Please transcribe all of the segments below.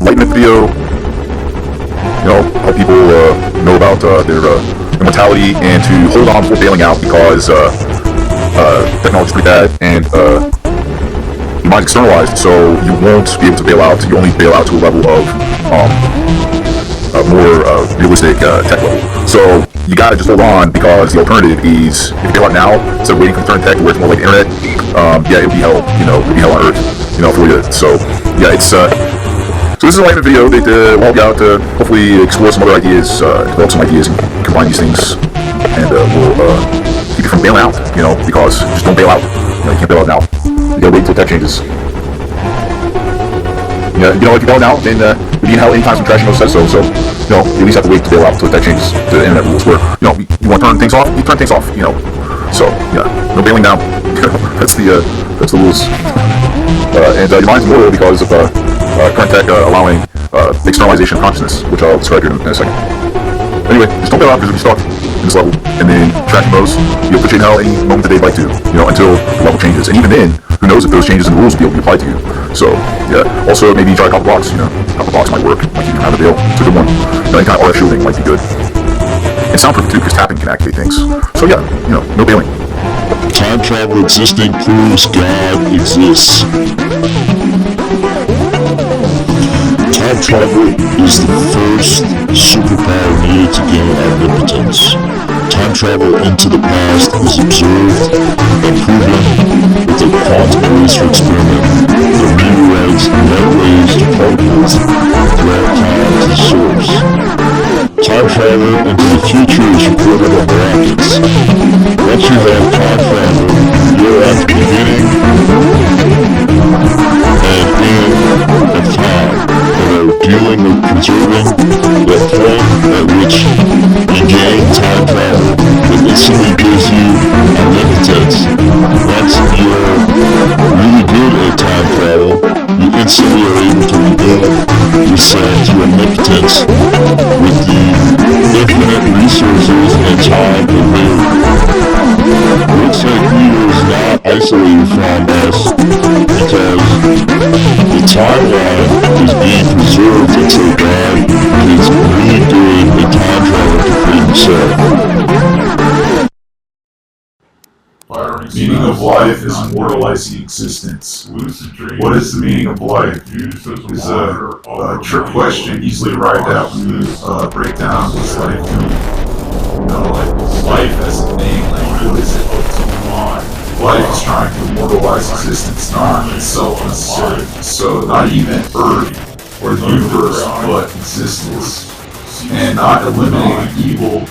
enlightenment video. Help people know about their immortality and to hold on before bailing out because technology's pretty bad and your mind's externalized, so you won't be able to bail out. You only bail out to a level of more realistic tech level. So you gotta just hold on because the alternative is if you bail out now instead of waiting for the turn tech where it's more like the internet. Yeah, it'd be hell. It'd be hell on earth. For you. So yeah, it's so this is an enlightenment video that will help you out to hopefully explore some other ideas, develop some ideas, and combine these things, and we'll keep you from bailing out. Because just don't bail out. You can't bail out now. You gotta wait until tech changes. If you bail out now, then you'll be in hell anytime some trashy says so. So you at least have to wait to bail out until tech changes. The internet rules where you want to turn things off, you turn things off. So yeah, no bailing now. That's the rules. And your mind's immortal because of current tech allowing externalization of consciousness, which I'll describe here in a second. Anyway, just don't bail out because you'll be stuck in this level. And then trashy bros, you'll put you in hell any moment that they'd like to, until the level changes. And even then, who knows if those changes in the rules will be able to be applied to you. So, yeah. Also, maybe try a couple blocks, A couple blocks might work. Might keep you out of the bail. It's a good one. Any kind of RF shielding might be good. And soundproof too, because tapping can activate things. So yeah, no bailing. Time travel existing proves God exists. Time travel is the first superpower needed to gain omnipotence. Time travel into the past is observed and proven with a quantum laser experiment that rewrites net-raised particles throughout time to source. Time travel into the future is recorded on rockets. Once you have time travel, you're at the beginning and end of time, and are dealing with preserving the point at which you gain time travel that instantly gives you omnipotence. Once you're really good at time travel, you instantly are able to rebuild yourself to omnipotence with the infinite resources and time available. Looks like Peter is not isolated from us because the timeline is being preserved until God is really good at time travel to free himself. Meaning of life is immortalizing existence. What is the meaning of life? Is a trick question easily arrived at when you break down what's life doing. Life as a thing, what is it ultimately? Life is trying to immortalize existence, not itself necessarily. So not even Earth or the universe, but existence. And not eliminating evil,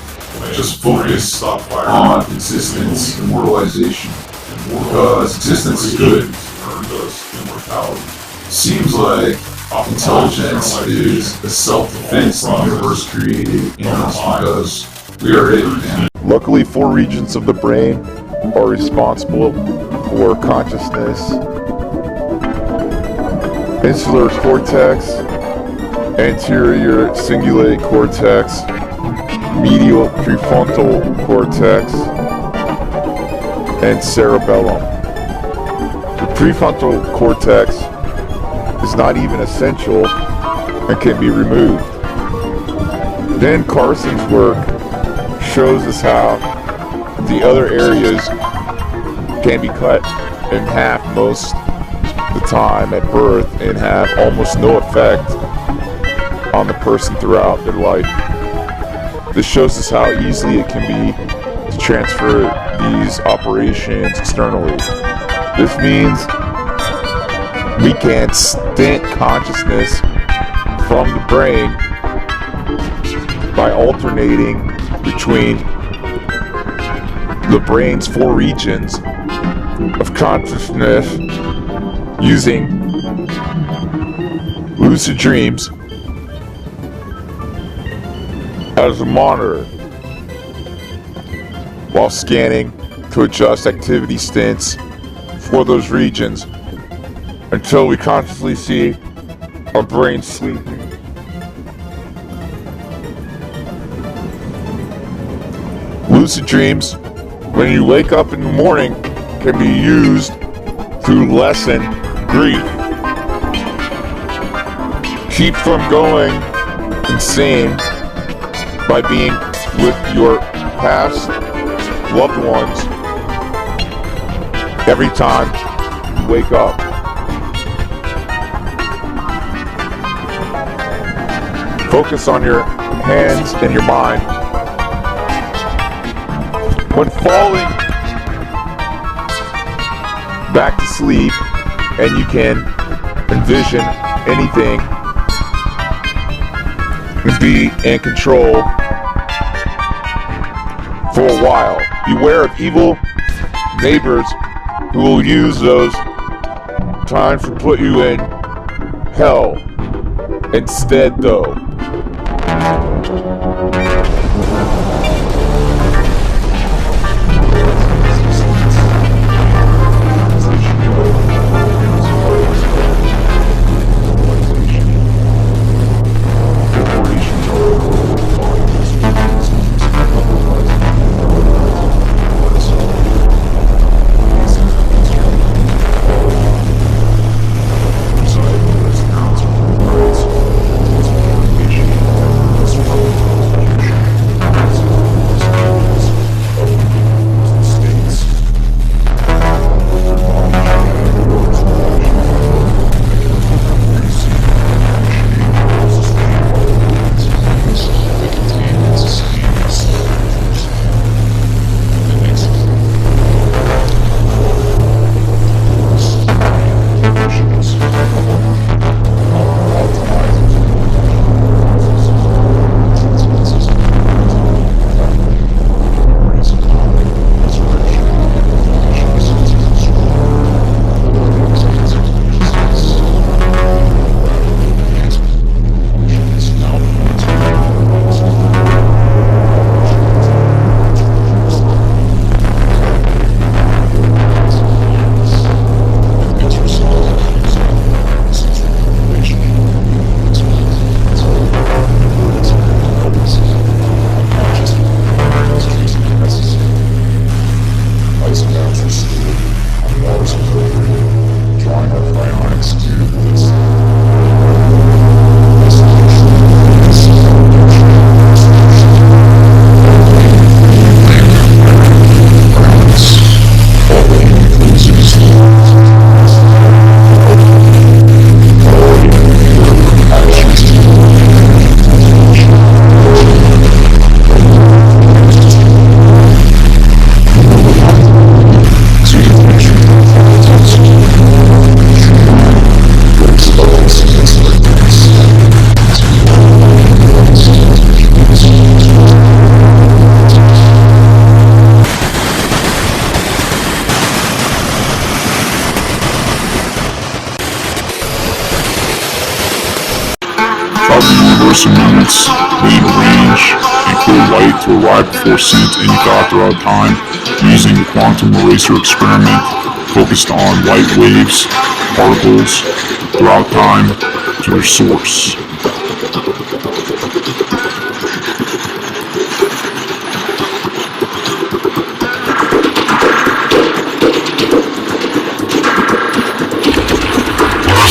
just focus on existence, immortalization. Because existence is good. Seems like intelligence is a self-defense the universe created in us because we are it, man. Luckily, 4 regions of the brain are responsible for consciousness: insular cortex, anterior cingulate cortex, medial prefrontal cortex, and cerebellum. The prefrontal cortex is not even essential and can be removed. Then Carson's work shows us how the other areas can be cut in half most of the time at birth and have almost no effect on the person throughout their life. This shows us how easily it can be to transfer these operations externally. This means we can stint consciousness from the brain by alternating between the brain's 4 regions of consciousness using lucid dreams as a monitor while scanning to adjust activity stints for those regions until we consciously see our brain sleeping. Lucid dreams, when you wake up in the morning, can be used to lessen grief. keep from going insane by being with your past loved ones every time you wake up. Focus on your hands and your mind. When falling back to sleep and you can envision anything and be in control for a while. Beware of evil neighbors who will use those times to put you in hell instead, though. Units made range equal light to arrive before sent any thought throughout time using the quantum eraser experiment focused on light waves, particles throughout time to their source.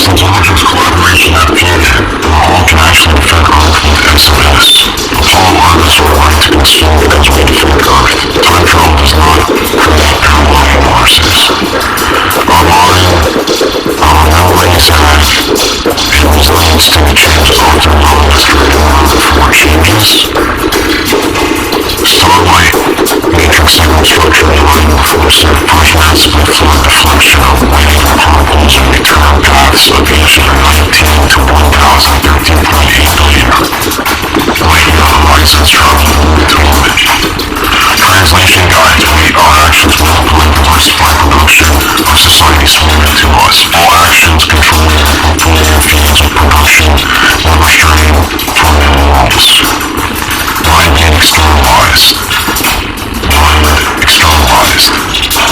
Intelligence collaboration at fusion, and all can actually affect Earth with SMS. Apollo 11 is aligned to consume because we affect Earth. Time travel does not create parallel universes. Memories have a resilience to change after non-history in order for changes. Starlight matrix segment structure is reinforced and progressively flood deflection of wave particles and return paths of each of 19 to 1013.8 billion light-year horizons traveling in between. Translation guides weight our actions when applying the diversified production of society's handed to us. All actions controlling the portfolio feeds with production and restrained from any loss. Mind being externalized. Mind externalized.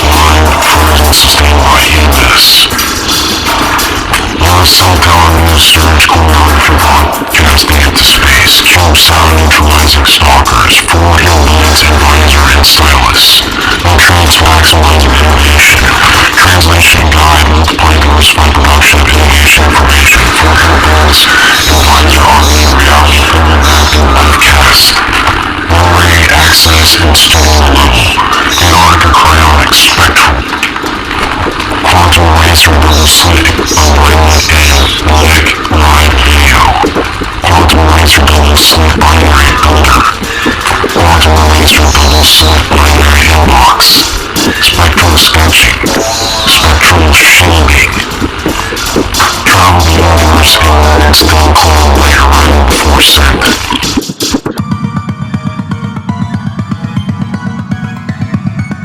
Mind frozen sustained by humus. Self-telling storage choreography broadcasting into space. Cube sound neutralizing stalkers. Forward-heel lens advisor and stylus. Nutrients maximizing innovation. Translation guide multiply diversified production of innovation information. Forward-heel goals. sleep, awareness is like live video. Optimize your total sleep binary builder. Optimize your total sleep binary inbox. Spectral sketching. Spectral shaming. Travel the universe and let its gun call later on before send.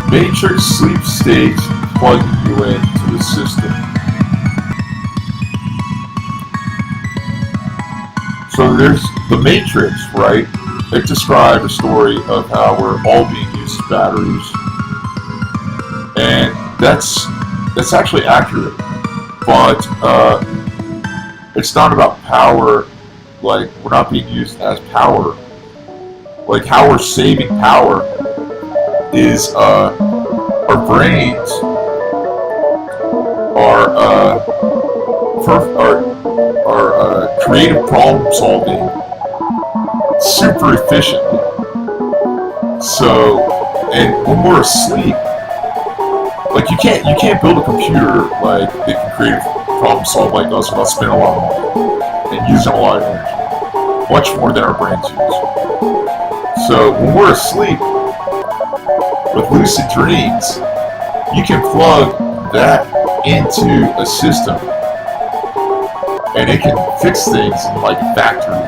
Matrix sleep states plugging you into the system. So there's the Matrix, right? They describe a story of how we're all being used as batteries. And that's actually accurate. But it's not about power, like we're not being used as power. Like how we're saving power is our brains are creative problem solving super efficiently. So, and when we're asleep, like you can't build a computer like that can creative problem solve like us without spending a lot of money and using a lot of energy, much more than our brains use. So when we're asleep, with lucid dreams, you can plug that into a system and it can fix things in like a factory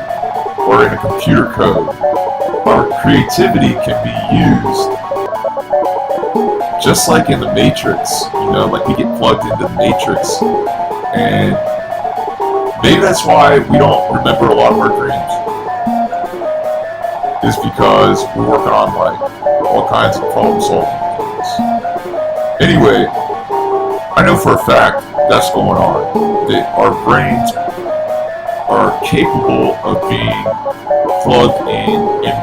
or in a computer code. Our creativity can be used just like in the Matrix, you know, like we get plugged into the Matrix, and maybe that's why we don't remember a lot of our dreams, is because we're working on like all kinds of problem solving things. Anyway, I know for a fact that's going on, that our brains are capable of being plugged in, and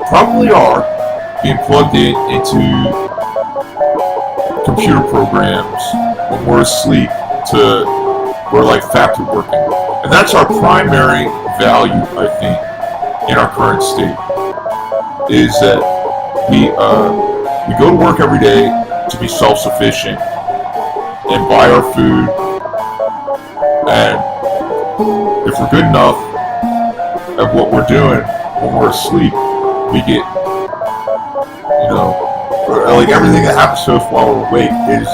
probably are being plugged in into computer programs when we're asleep we're like factory working. And that's our primary value, I think, in our current state, is that we go to work every day to be self-sufficient and buy our food, and if we're good enough at what we're doing when we're asleep, we get, you know, like everything that happens to us while we're awake is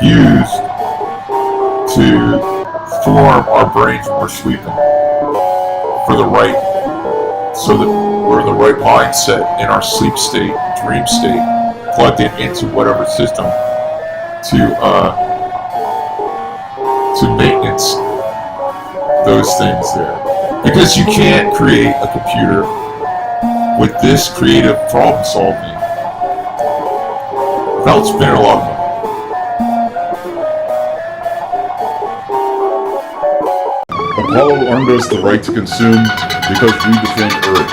used to form our brains when we're sleeping for the right, so that we're in the right mindset in our sleep state, dream state, plugged into whatever system to maintenance those things there. Because you can't create a computer with this creative problem solving without spending a lot of money. Apollo earned us the right to consume because we defend Earth.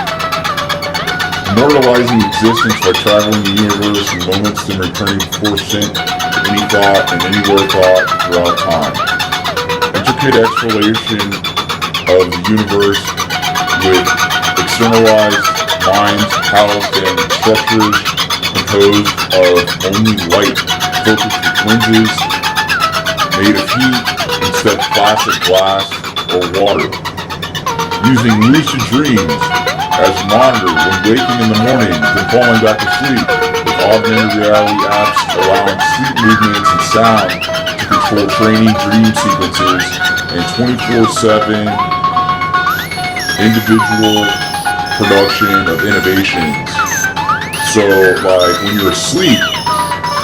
Immortalizing existence by traveling the universe in moments and returning force sent to any thought and anywhere thought throughout time. Intricate exploration of the universe with externalized minds housed in structures composed of only light, focused with lenses made of heat instead of plastic, glass, or water. Using lucid dreams as a monitor when waking in the morning, then falling back asleep, with augmented reality apps allowing sleep movements and sound to control training dream sequences and 24/7 individual production of innovations. So, like, when you're asleep,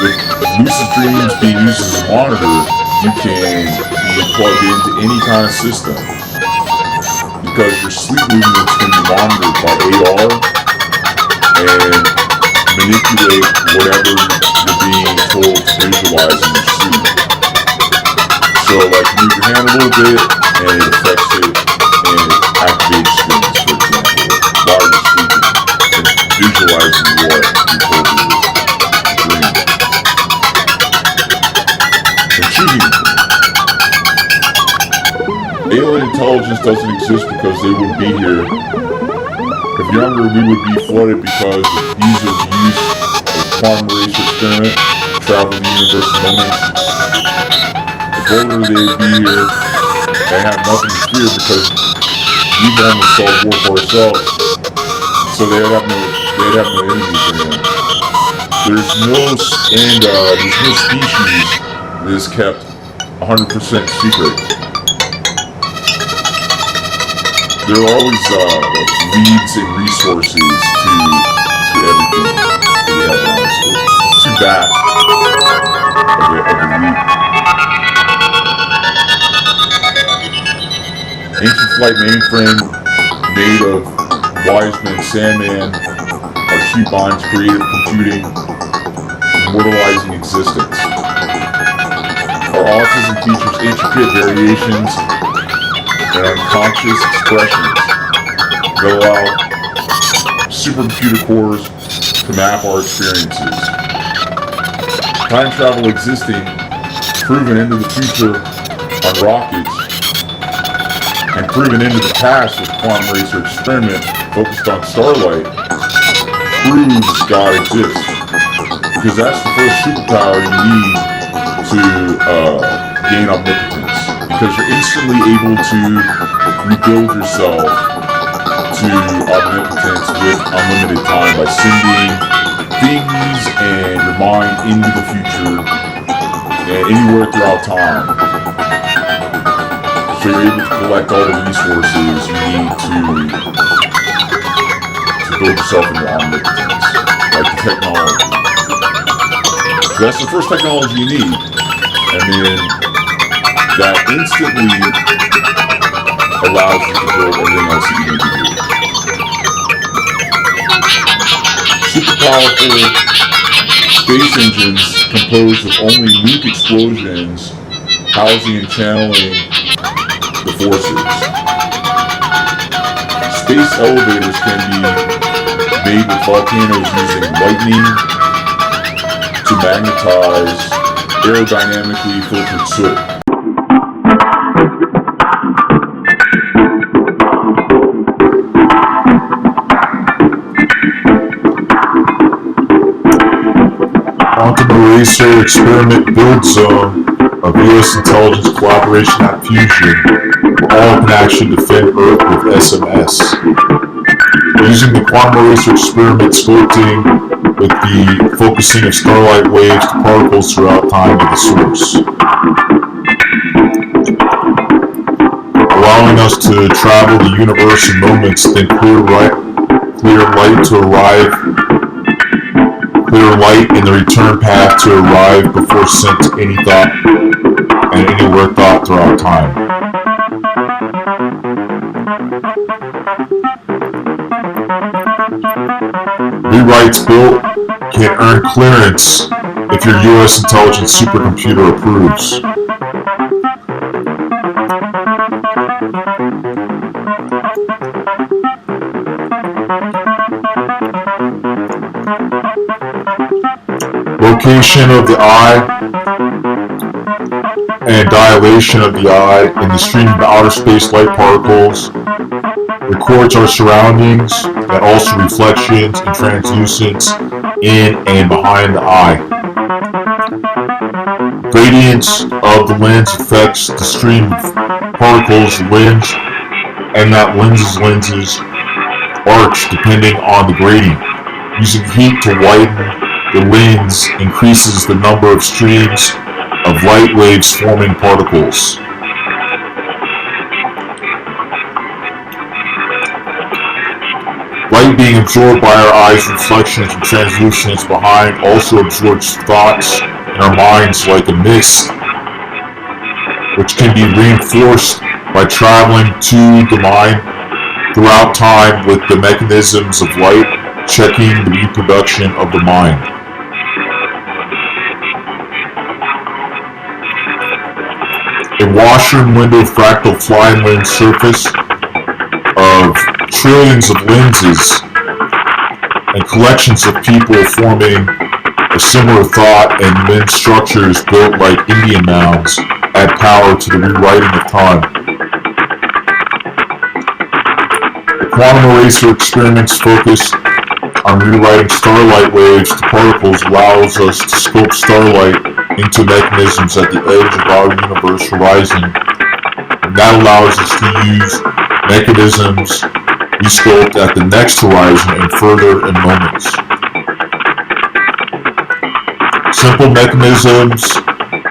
with lucid dreams being used as a monitor, you can be plugged into any kind of system, because your sleep movements can be monitored by AR and manipulate whatever you're being told to visualize in your sleep. So, like, move your hand a little bit and it affects it and it activates things, for example, while you're sleeping and visualizing what you told you to dream. And choosing alien intelligence doesn't exist because they wouldn't be here. If younger, we would be flooded because of ease of use of quantum race experiment, travel the universe in moments. bolder they'd be, or they have nothing to fear because we've almost solved war for ourselves. So they'd have no enemies anymore. There's no species that is kept 100% secret. There are always leads and resources to everything that we have on us. It's too vast of a lead. Ancient flight mainframe made of Wiseman, Sandman, our two bonds, creative computing, immortalizing existence. Our autism features intricate variations and unconscious expressions that allow supercomputer cores to map our experiences. Time travel existing, proven into the future on rockets, and proven into the past with quantum racer experiment focused on starlight, proves God exists. Because that's the first superpower you need to gain omnipotence. Because you're instantly able to rebuild yourself to omnipotence with unlimited time by sending things and your mind into the future and anywhere throughout time. So you're able to collect all the resources you need to build yourself into omnipotence, like the technology. So that's the first technology you need, and then that instantly allows you to build everything else that you need to do. Super powerful space engines composed of only nuke explosions housing and channeling the forces. Space elevators can be made with volcanoes using lightning to magnetize aerodynamically filtered soot. Quantum Eraser Experiment Build Zone of U.S. Intelligence Collaboration at Fusion, all can actually defend Earth with SMS. Using the Quantum Eraser Experiment sculpting with the focusing of starlight waves to particles throughout time to the source. Allowing us to travel the universe in moments, then clear light in the return path to arrive before sent to any thought and anywhere thought throughout time. Rewrites built can earn clearance if your U.S. intelligence supercomputer approves. Location of the eye and dilation of the eye in the stream of outer space light particles records our surroundings and also reflections and translucence in and behind the eye. Gradients of the lens affects the stream of particles, lens, and that lenses arch depending on the gradient. Using heat to widen the lens increases the number of streams of light waves forming particles. Light being absorbed by our eyes, reflections and translucence behind also absorbs thoughts in our minds like a mist, which can be reinforced by traveling to the mind throughout time with the mechanisms of light checking the reproduction of the mind. A washer and window fractal fly lens surface of trillions of lenses and collections of people forming a similar thought and lens structures built like Indian mounds add power to the rewriting of time. The quantum eraser experiments focus on rewriting starlight waves to particles allows us to sculpt starlight into mechanisms at the edge of our universe horizon, and that allows us to use mechanisms we sculpt at the next horizon and further in moments. Simple mechanisms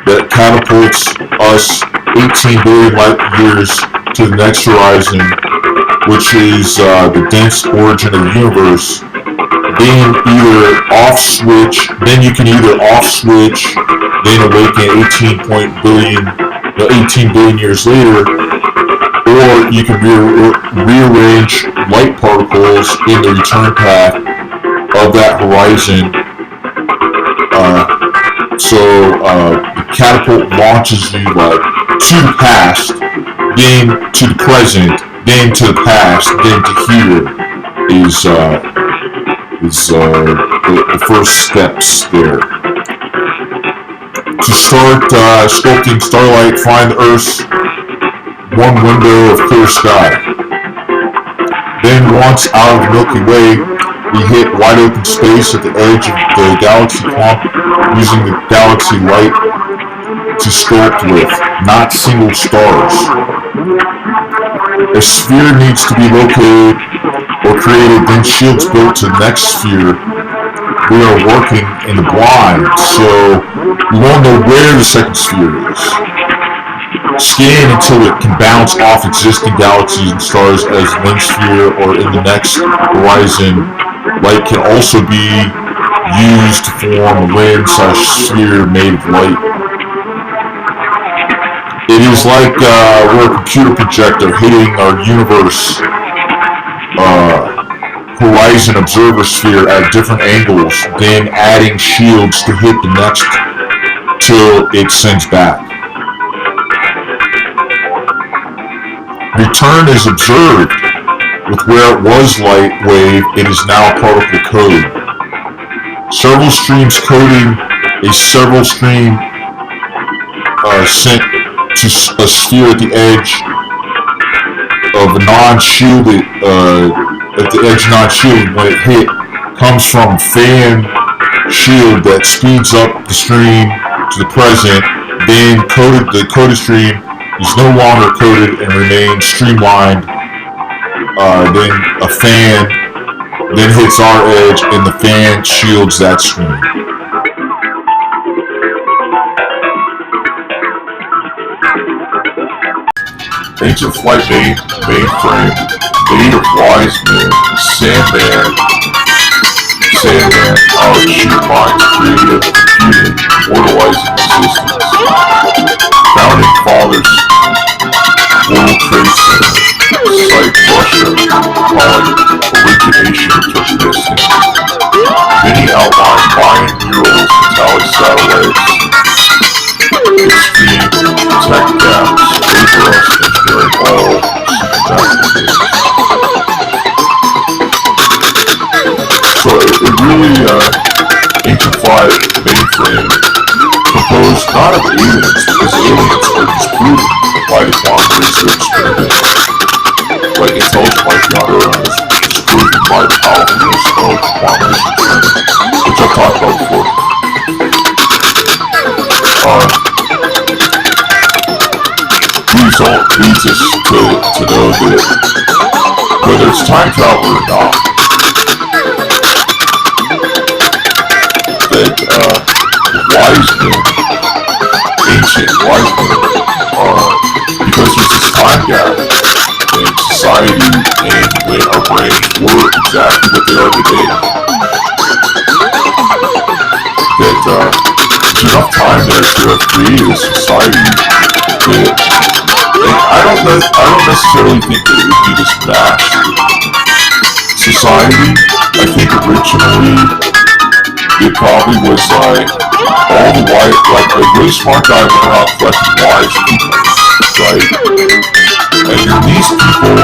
that catapults us 18 billion light years to the next horizon, which is the dense origin of the universe, being either off switch, then you can either off switch, then awaken 18 billion years later, or you can rearrange light particles in the return path of that horizon. So the catapult launches you like to the past, then to the present, then to the past, then to here is the first steps there. To start sculpting starlight, find Earth's one window of clear sky. Then once out of the Milky Way, we hit wide open space at the edge of the galaxy clump, using the galaxy light to sculpt with, not single stars. A sphere needs to be located or created, then shields built to the next sphere. We are working in the blind, so we won't know where the second sphere is. Scan until it can bounce off existing galaxies and stars as one sphere, or in the next horizon, light can also be used to form a lens/sphere made of light. It is like we're a computer projector hitting our universe horizon observer sphere at different angles, then adding shields to hit the next till it sends back. Return is observed with where it was light wave, it is now particle code. Several streams coding a several stream sent to a sphere at the edge of a non-shielded, at the edge non-shielded when it hit, comes from fan shield that speeds up the stream to the present, then the coded stream is no longer coded and remains streamlined, then a fan then hits our edge and the fan shields that stream. Ancient flight mainframe, made of wise men, Sandman, our sheer minds, creative computing, immortalizing existence. Founding fathers, World Trade Center, site Russia, calling origination Turkmenistan. Many outline Mayan murals, metallic satellites, extreme tech gaps, over us, engineering all so it really, ancient flight mainframe composed not of aliens, because aliens are disproven by the quantum research experiment. Like intelligent life beyond our own is disproven by the powerfulness of quantum research experiment, which I've talked about before. The result leads us to know that whether it's time travel or not, that wise men, ancient wise men, because there's this time gap in society and when our brains were exactly what they are today, that there's enough time there to have created a society that, and I don't necessarily think that it would be this vast society. I think originally it probably was like all the white, like a really smart guy went around collecting wise people, right? And then these people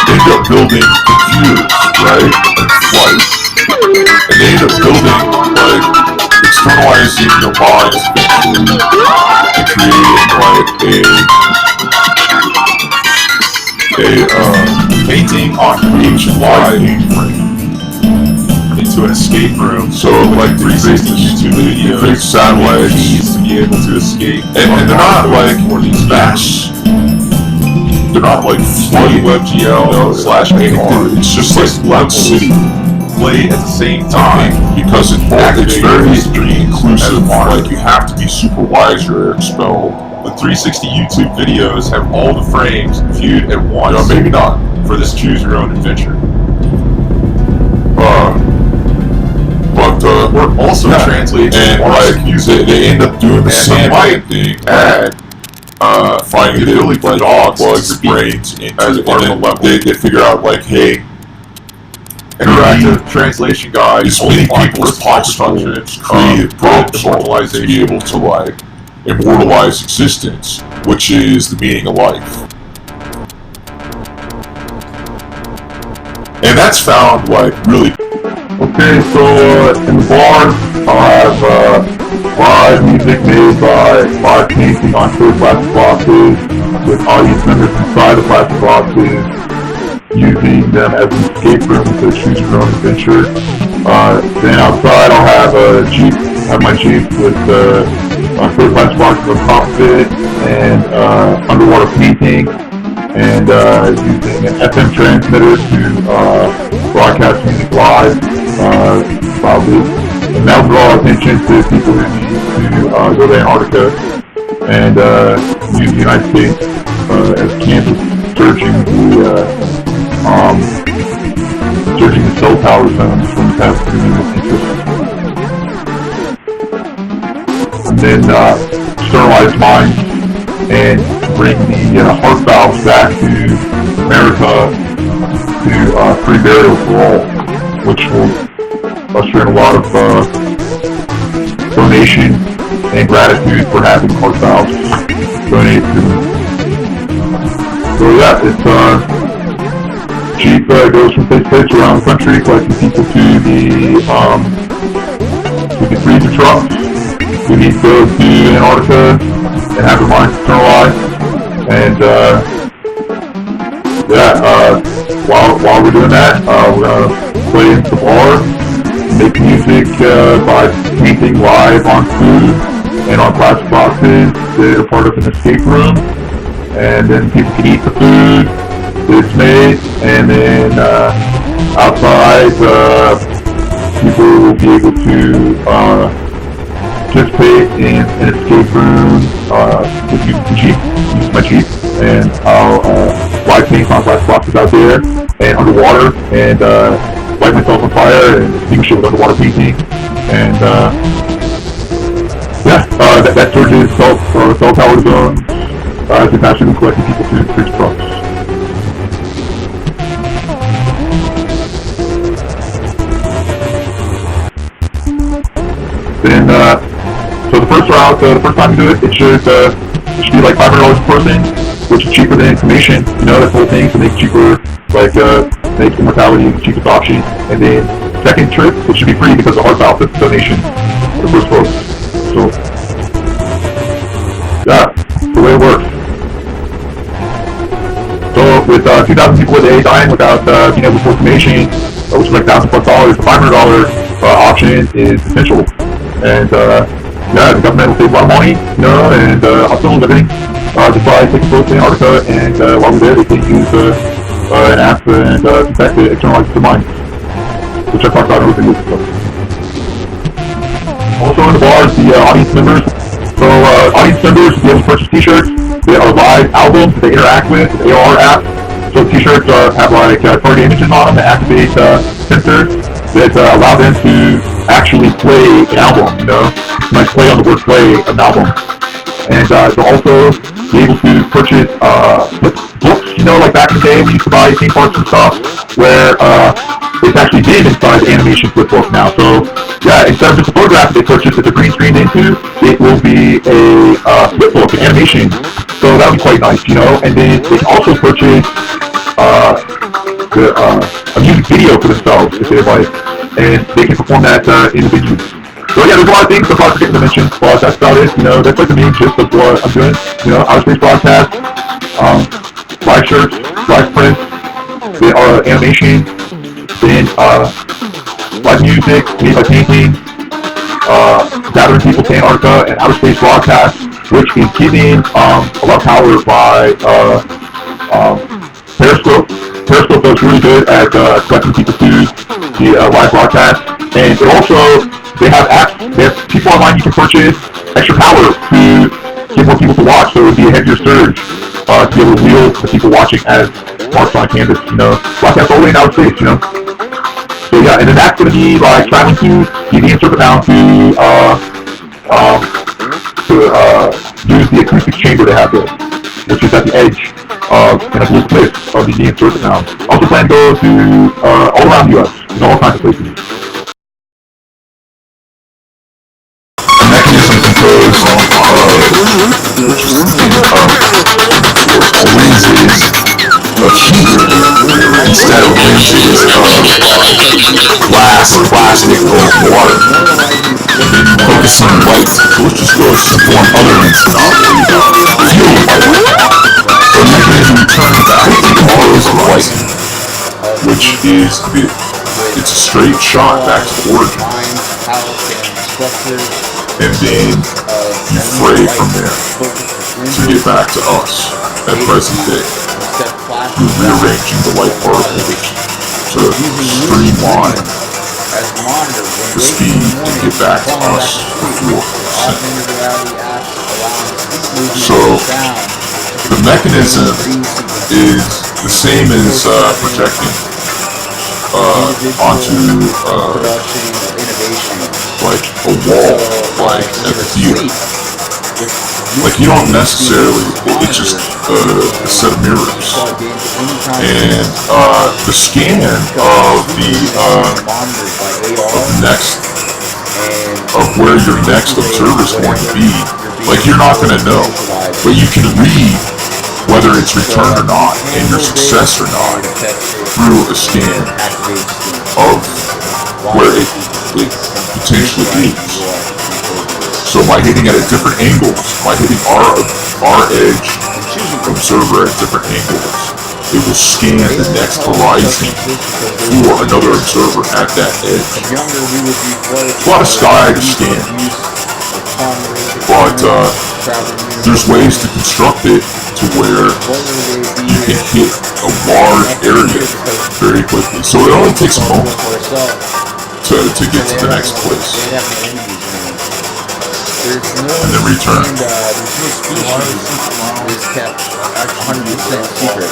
end up building computers, right? And flight. And they end up building, like, externalizing their minds eventually and creating, like, a painting on creation live mainframe. to an escape room. So like 360 YouTube videos, big satellites, keys to be able to escape. and they're not like mass. they're not like flooding WebGL slash AR. It's just like one city. Play at the same time Because it's very inclusive. Like Like you have to be super wise or expelled. the 360 YouTube videos have all the frames viewed at once. No, maybe not. For this choose your own adventure. But Or also translates and to like music. they end up doing the And Sandman thing, finding the ability that for like dogs plug to your speak brains into as it, part and of the then level. they figure out like, hey, Interactive translation guide. as many people as possible created prompts to be able to like immortalize existence, which is the meaning of life. And that's found like really. Okay, so in the bar, I'll have live music made by live painting on full plastic boxes with audience members inside the plastic boxes, using them as an escape room to choose your own adventure. Then outside, I'll have a Jeep, my Jeep with full plastic boxes on top of it, and underwater painting, and using an FM transmitter to broadcast music live, probably. And that will draw attention to people who need to go to Antarctica and use the United States as campus, searching the cell tower zones from the past 3 minutes interest. And then externalize minds and bring the heart valves back to America to free burial for all, which will usher in a lot of donation and gratitude for having heart valves donated to them. So yeah, it's Jeep goes from place to place around the country, collecting people to the freezer trucks who need to go to Antarctica and have their minds externalized. And while we're doing that, we're gonna play into the bar, make music by painting live on food and on plastic boxes that are part of an escape room, and then people can eat the food it's made, and then outside people will be able to participate in an escape room with using Jeep, use my Jeep, and I'll live paint on plastic boxes out there and underwater, and light myself on fire and extinguish it with underwater painting, and that George's cell tower zone is actually collecting people to freeze trucks. Then, so the first route, the first time you do it, it should be like $500 per person, which is cheaper than cremation. You know, that whole thing to make cheaper, like make immortality the cheapest option. And then second trip, it should be free because the heart valve is a donation for the first folks. So yeah, the way it works. So with 2,000 people a day dying without being able to afford cremation, which is like $1,000+, the $500 option is essential. And the government will save a lot of money, you know, and hospitals, everything, just by taking folks to Antarctica, and while we're there, they can use an app and disinfect it, externalize the mines, which I talked about in the stuff. Also in the bars, the audience members. So audience members will be able to purchase t-shirts. They are live albums that they interact with the AR app. So t-shirts have like target images on them that activate sensors that allow them to actually play an album, you know, like play on the word play an album. And they'll also be able to purchase books, you know, like back in the day we used to buy theme parks and stuff, where it's actually been inside the animation flip book now. So yeah, instead of just a photograph that they purchase that they're green screened into, it will be a flip book, an animation. So that would be quite nice, you know. And then they can also purchase a music video for themselves if they'd like, and they can perform that individually. So yeah, there's a lot of things so far forgetting to mention, but that's about it. You know, that's like the main gist of what I'm doing. You know, outer space broadcast, live shirts, live prints, animation, then live music, made by painting, gathering people to Antarctica, and outer space broadcasts, which is given a lot of power by Periscope. Periscope does really good at collecting people to the live broadcast, and it also, they have apps, they have people online you can purchase extra power to get more people to watch, so it would be a heavier surge to be able to wheel the people watching as marks on canvas, broadcast all the way in outer space, So yeah, and then that's going to be like traveling to the Indian Circuit Mound to use the acoustic chamber they have there, which is at the edge of in a blue cliff of the Indian Circuit Mound. Also plan to go to all around the U.S. in all kinds of places. The mechanism composed of lenses of heat instead of lenses of glass, plastic, or water. And then you focus on light, which just goes to form other lenses of field light. So the mechanism returns back to the flows of light, which is it's a straight shot back to the origin. And then you fray from there to get back to us at present day. You're rearranging the light particles to streamline the speed to get back to us before descent. So the mechanism is the same as projecting onto like a wall, like at the theater. Like you don't necessarily, it's just a set of mirrors. And the scan of where your next observer is going to be, like you're not going to know, but you can read whether it's returned or not, and your success or not, through a scan of where it potentially is. So by hitting at a different angles, by hitting our edge observer at different angles, it will scan the next horizon for another observer at that edge. It's a lot of sky to scan, but there's ways to construct it to where you can hit a large area very quickly. So it only takes a moment to get to the next place. And then return. There's no species is kept 100% secret.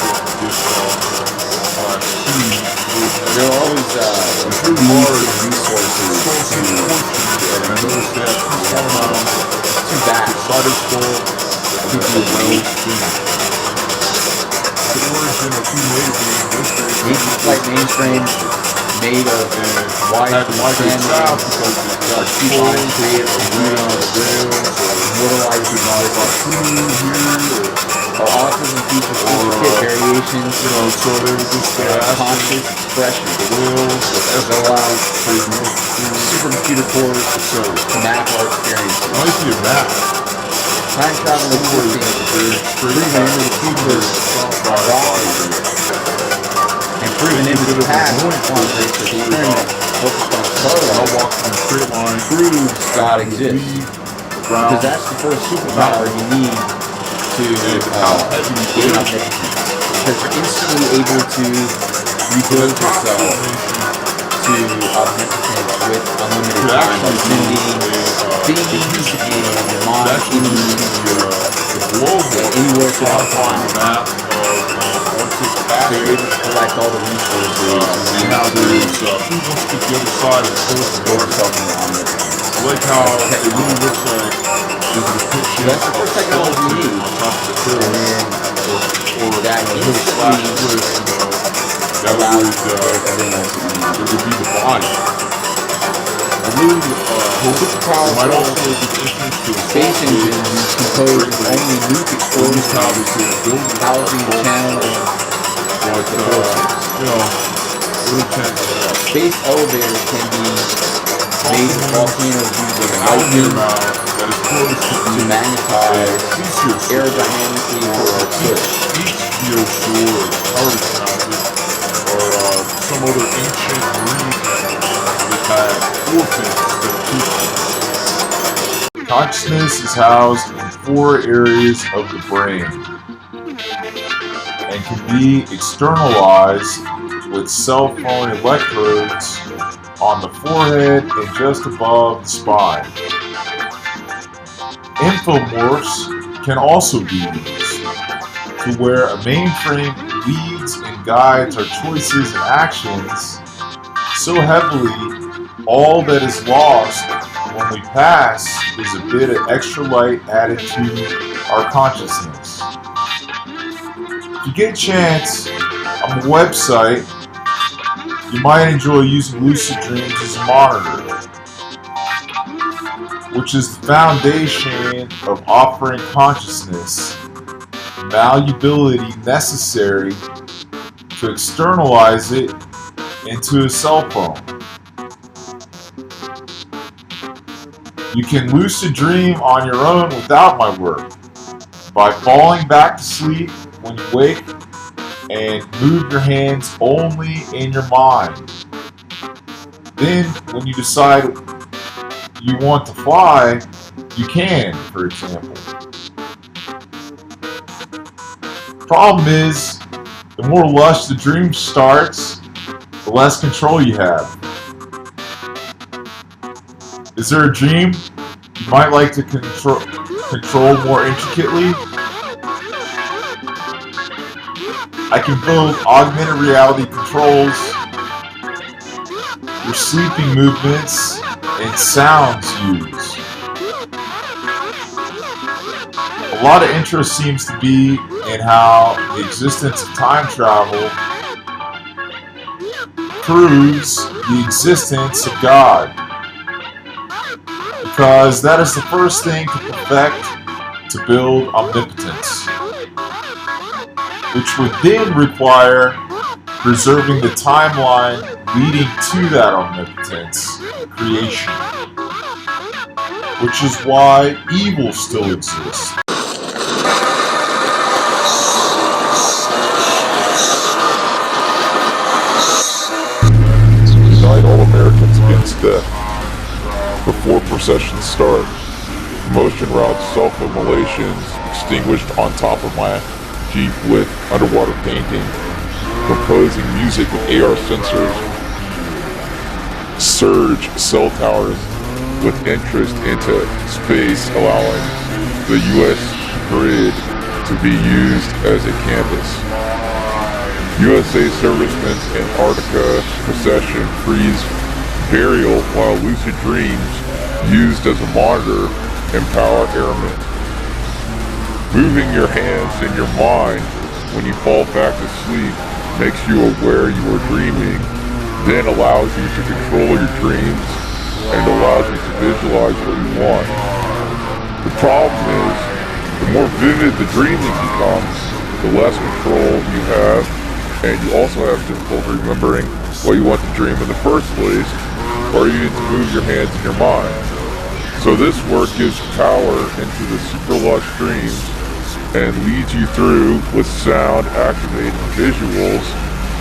There are always needs and resources too vast to keep you away. Ancient flight mainframe made of wide understanding, people created from immortalized our autism features intricate variations, conscious expression, as well as supercomputer cores to map our experiences. Time travel is working proven into the future and proven into the past. Quantum research experiment focused on solar proves God exists. Because that's the first superpower you need to gain omnipotence. Because you're instantly able to rebuild yourself to omnipotence with unlimited time by sending things and mind anywhere throughout time. So you're able to collect all the resources and now build yourself in the omnipotence. I like how it really looks like there's a depiction. That's the first technology you need. And then that instantly allows everything else to be. It would be the body. A new super powerful space engine is composed of only nuke explosions, housing the channel of the forces. Space elevators can be made volcanoes using lightning to magnetize aerodynamically for a push. Each sword, power transit, or some other ancient marine Consciousness is housed in 4 areas of the brain and can be externalized with cell phone electrodes on the forehead and just above the spine. Infomorphs can also be used to where a mainframe leads and guides our choices and actions so heavily all that is lost when we pass is a bit of extra light added to our consciousness. If you get a chance, on the website, you might enjoy using lucid dreams as a monitor, which is the foundation of offering consciousness the malleability necessary to externalize it into a cell phone. You can lucid dream on your own without my work by falling back to sleep when you wake and move your hands only in your mind. Then, when you decide you want to fly, you can, for example. Problem is, the more lush the dream starts, the less control you have. Is there a dream you might like to control more intricately? I can build augmented reality controls, your sleeping movements, and sounds used. A lot of interest seems to be in how the existence of time travel proves the existence of God. Because that is the first thing to perfect to build omnipotence, which would then require preserving the timeline leading to that omnipotence, creation, which is why evil still exists. Unite all Americans against death. Before processions start, promotion routes, self-immolations extinguished on top of my Jeep with underwater painting, composing music with AR sensors, surge cell towers with interest into space, allowing the U.S. grid to be used as a canvas. USA servicemen's Antarctica procession freeze burial while lucid dreams used as a monitor empower airmen. Moving your hands and your mind when you fall back to sleep makes you aware you are dreaming, then allows you to control your dreams and allows you to visualize what you want. The problem is, the more vivid the dreaming becomes, the less control you have, and you also have difficulty remembering what you want to dream in the first place, or you need to move your hands and your mind. So this work gives power into the super lush dreams and leads you through with sound activating visuals,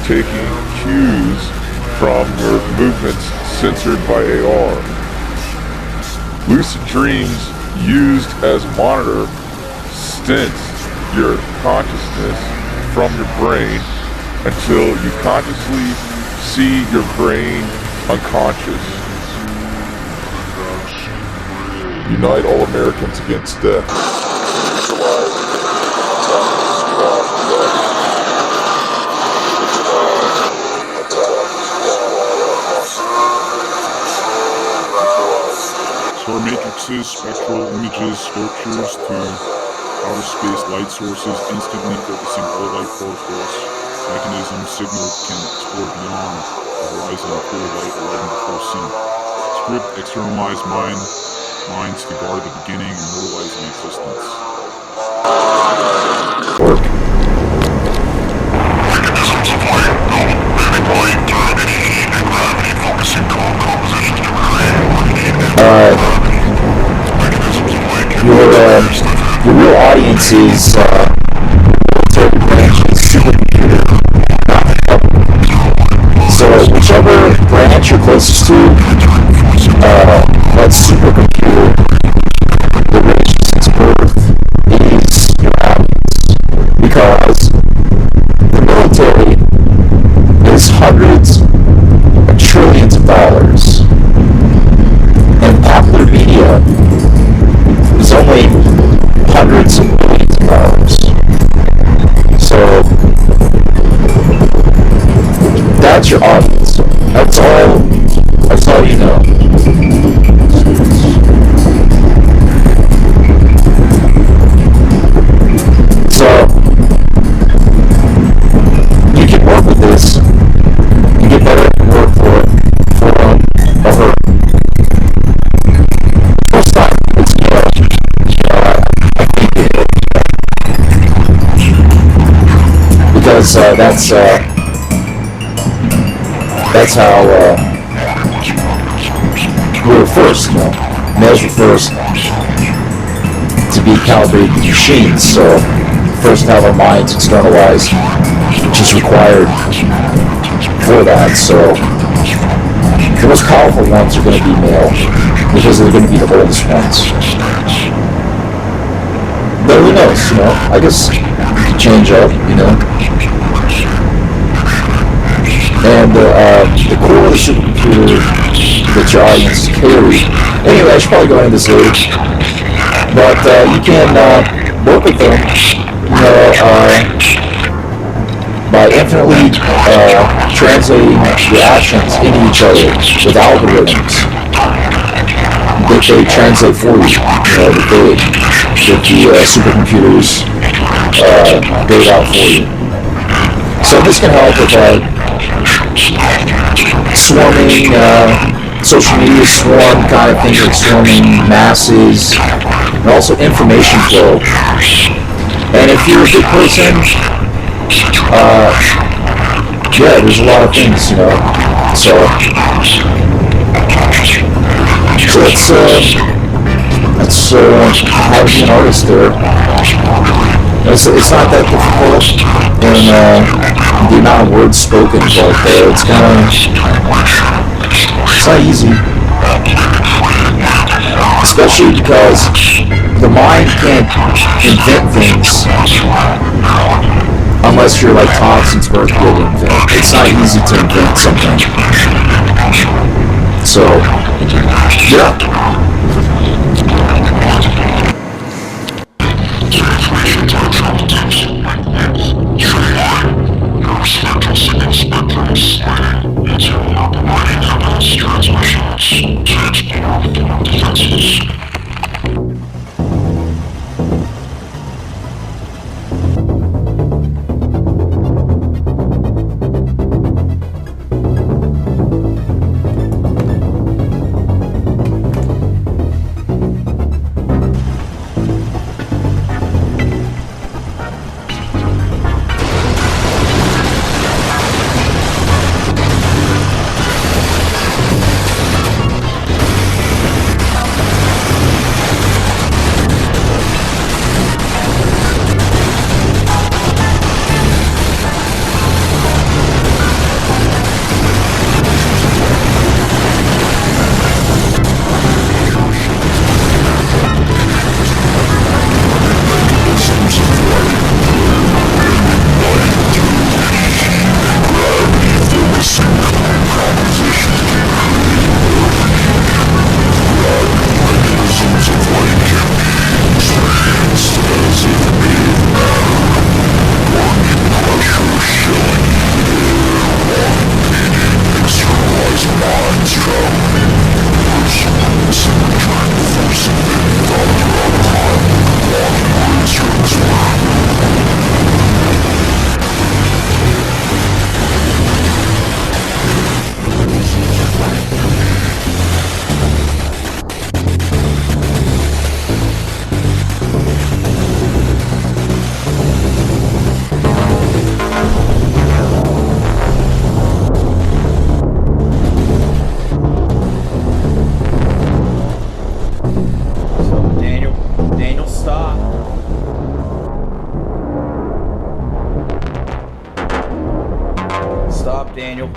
taking cues from your movements censored by AR. Lucid dreams used as a monitor stints your consciousness from your brain until you consciously see your brain unconscious. Unite all Americans against death. Star matrices, spectral images, sculptures to outer space light sources, instantly focusing all light particles. Mechanism signal can explore beyond the horizon of full light 11 before seen. Script externalized minds to guard the beginning, immortalizing existence. Work. Mechanisms of light, moving light through any heat and gravity, focusing calm compositions to create or heat and gravity. Mechanisms of light can your real audience is military branches, supercomputer, not the government. So whichever branch you're closest to, that supercomputer That's your audience. That's all you know. So you can work with this and get better at work for her. First time, it's because that's how we were first, males were first to be calibrated with machines, so first to have our minds externalized, which is required for that. So the most powerful ones are going to be male, because they're going to be the oldest ones. But who knows, I guess it could change up, And the core of the supercomputer that your audience carry. Anyway, I should probably go into this later. But you can work with them, by infinitely translating the actions into each other with algorithms that they translate for you. That the supercomputers build out for you. So this can help with swarming, social media swarm kind of thing, like swarming masses, and also information flow. And if you're a good person, there's a lot of things, So that's how to be an artist there. It's not that difficult, and the amount of words spoken, but it's not easy. Especially because the mind can't invent things unless you're like Thompson's birthday to invent. It's not easy to invent something. So, yeah. Daniel.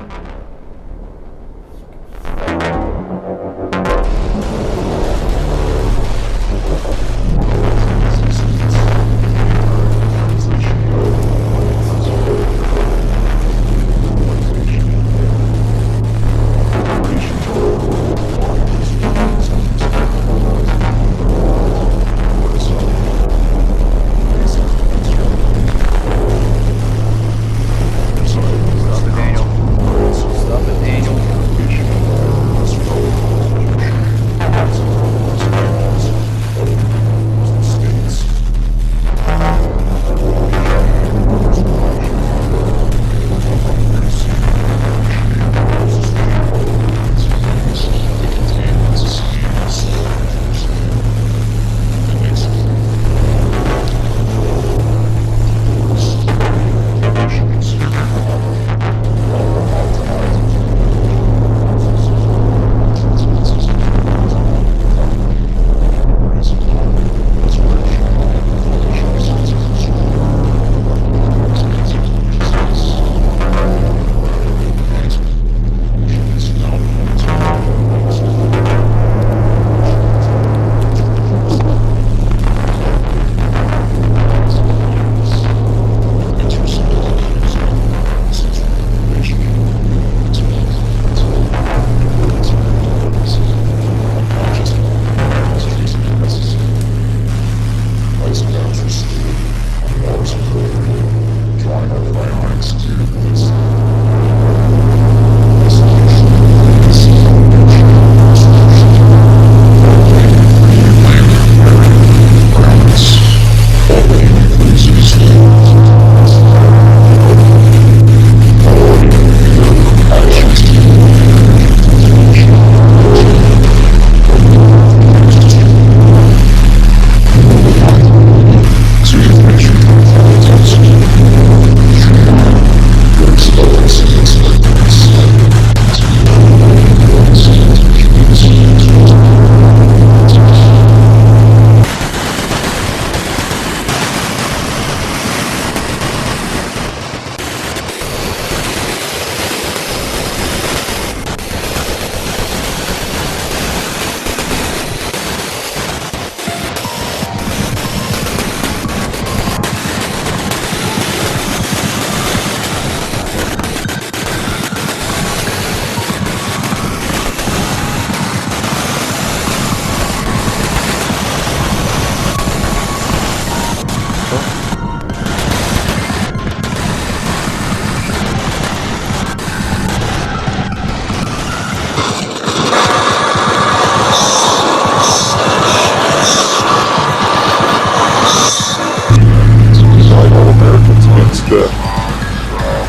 death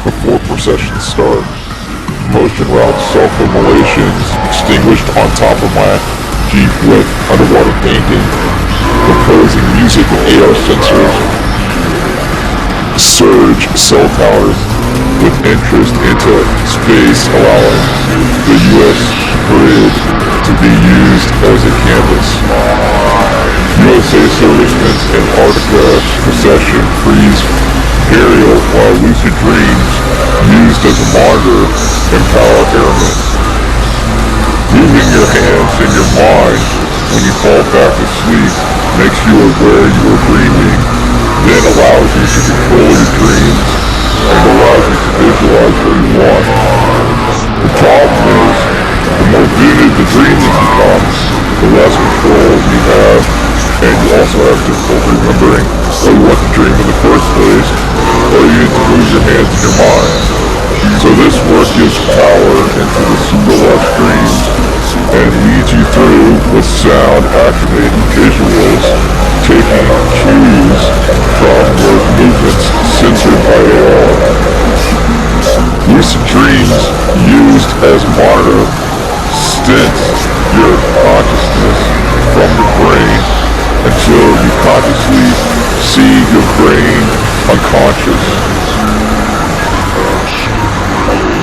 before processions start. Motion routes, self-immolations, extinguished on top of my Jeep with underwater painting, composing music with AR sensors, surge cell towers with interest into space, allowing the U.S. grid to be used as a canvas. USA servicemen's Antarctica procession freeze burial while lucid dreams used as a monitor empower airmen. Moving your hands and your mind when you fall back to sleep makes you aware you are dreaming, then allows you to control your dreams and allows you to visualize what you want. The problem is, the more vivid the dreaming becomes, the less control you have, and you also have difficulty remembering what you want to dream in the first place, or you need to move your hands and your mind. So this work gives power into the super lush dreams and leads you through with sound activating visuals, taking cues from those movements censored by AR. Lucid dreams used as monitor stints your consciousness from the brain until you consciously see your brain unconscious.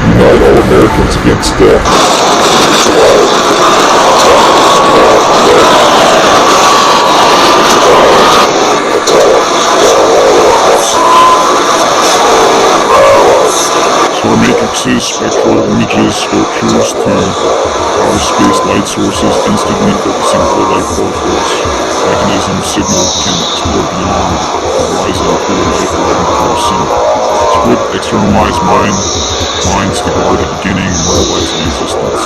Unite all Americans against death. Solar matrices, spectral images, sculptures to outer space light sources, instantly focusing full light particles. Mechanism signal can explore beyond the horizon of life person. Split externalized minds to guard the beginning, immortalizing existence.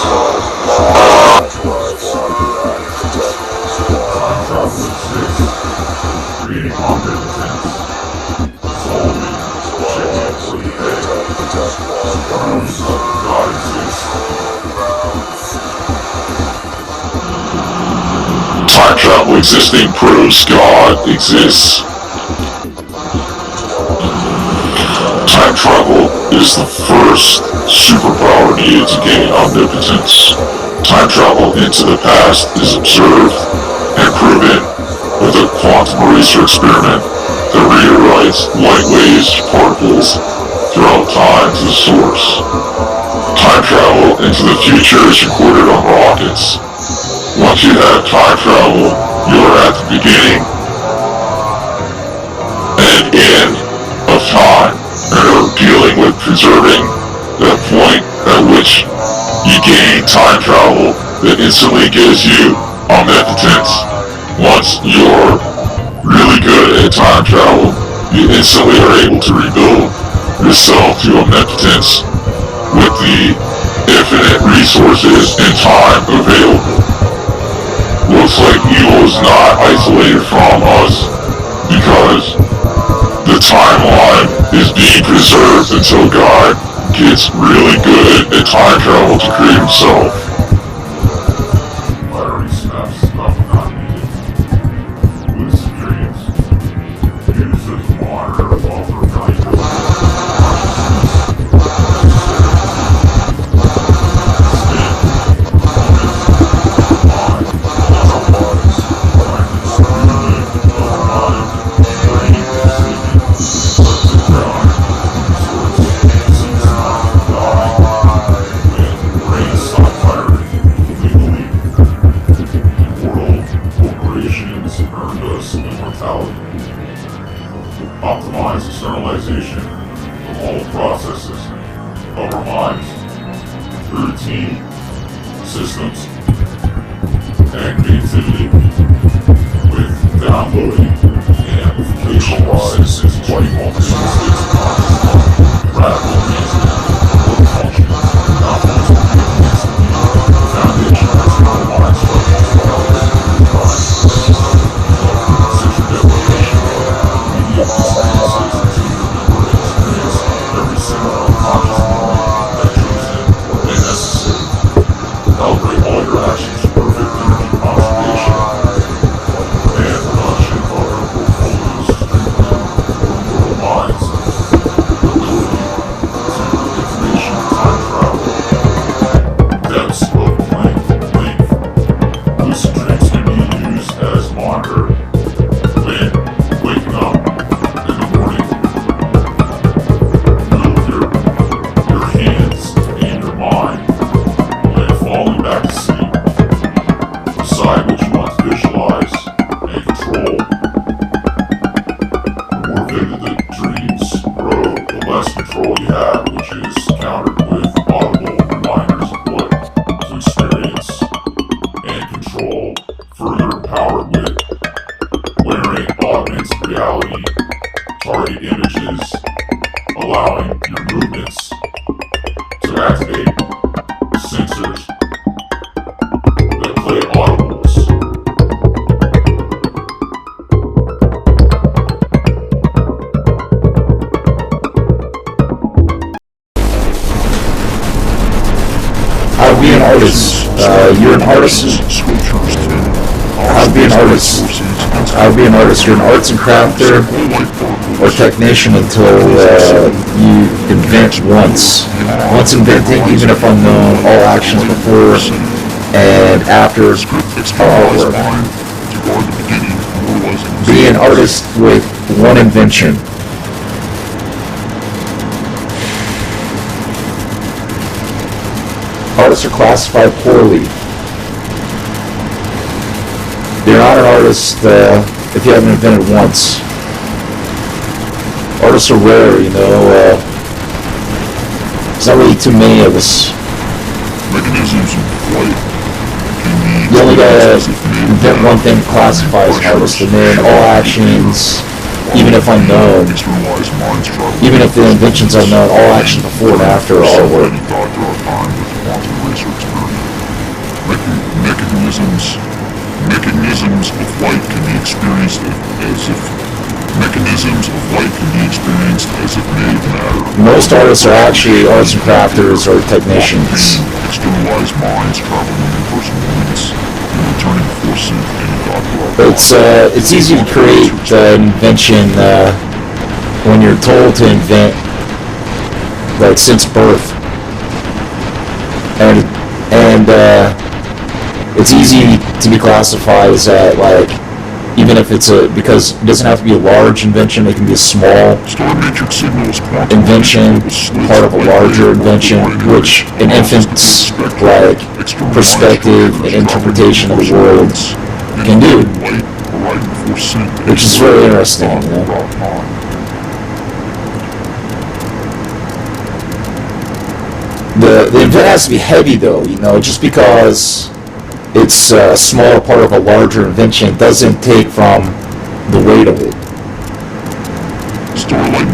Creating omnipotence. Solving. Checking for the head. God exists. Time travel existing proves God exists. Time travel is the first superpower needed to gain omnipotence. Time travel into the past is observed and proven with a quantum eraser experiment that rewrites light waves to particles throughout time to the source. Time travel into the future is recorded on rockets. Once you have time travel, you are at the beginning and end of time, and are dealing with preserving that point at which you gain time travel that instantly gives you omnipotence. Once you're really good at time travel, you instantly are able to rebuild yourself to omnipotence with the infinite resources and time available. Looks like evil is not isolated from us, because the timeline is being preserved until God gets really good at time travel to create himself. Battery snaps stuff not needed. Lucid dreams. Used as a monitor while we're trying optimize externalization of all processes of our minds through routine, systems, and creativity with downloading and amplification processes quite often states of consciousness, radical enhancement, work function, confidence will be instantly the foundation of external mind structures for algorithmic design, decision deprivation, immediate experiences until you remember and experience every single unconscious moment that chosen and necessary. Calibrate all your actions for perfect energy conservation and production of our portfolios strengthening your immortal minds. that which is countered with audible reminders of what to experience and control, further empowered with layering augmented reality, target images, allowing your movements to activate sensors that play audibles. How to be an artist. You're an artist. How to be an artist. How to be an artist. You're an arts and crafter or technician until you invent once. Once inventing, even if unknown, all actions before and after artwork. Be an artist with one invention. Artists are classified poorly. You're not an artist if you haven't invented once. Artists are rare, you know. There's not really too many of us. You only gotta invent one thing to classify as an artist, and then all actions, even if unknown, even if the invention's unknown, all actions before and after are artwork. Mechanisms of light can be experienced as if made of matter. Most artists are actually arts and crafters or technicians. Externalized minds traveling in in-person moments and returning before sync and indocular. It's easy to create an invention when you're told to invent, like, since birth, and it's easy to be classified as that, like, even if it's because it doesn't have to be a large invention, it can be a small invention, part of a larger invention, which an infant's, like, perspective and interpretation of the world can do, which is really interesting, you know? The invent has to be heavy, though, you know, just because it's a smaller part of a larger invention doesn't take from the weight of it. Starlight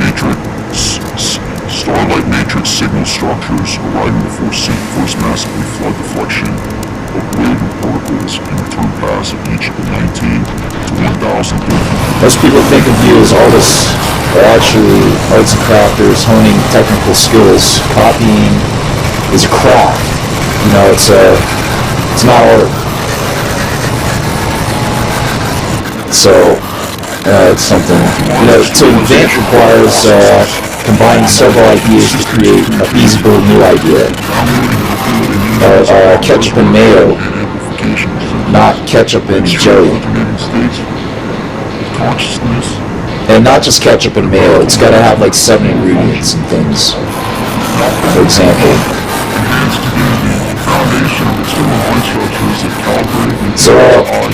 matrix signal structures arriving before sync first massively flood the flexion of wave particles and return paths of each 19 to 1,000. Most people think of you as artists, but actually arts and crafters honing technical skills. Copying is a craft. You know, it's not art. So, it's something, you know, to invent requires combining several ideas to create a feasible new idea. Ketchup and mayo, not ketchup and jelly. And not just ketchup and mayo, it's gotta have like 7 ingredients and things, for example. So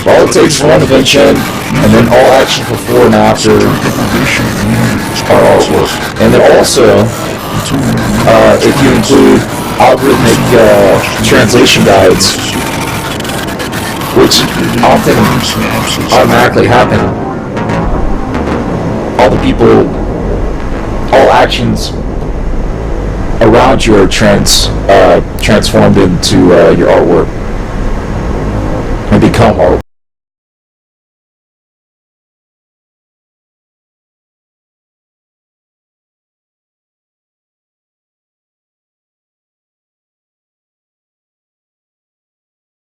all it takes is one invention, and then all action before and after are artwork. And then also, if you include algorithmic translation guides, which often automatically happen, all actions around you are transformed into your artwork and become artwork.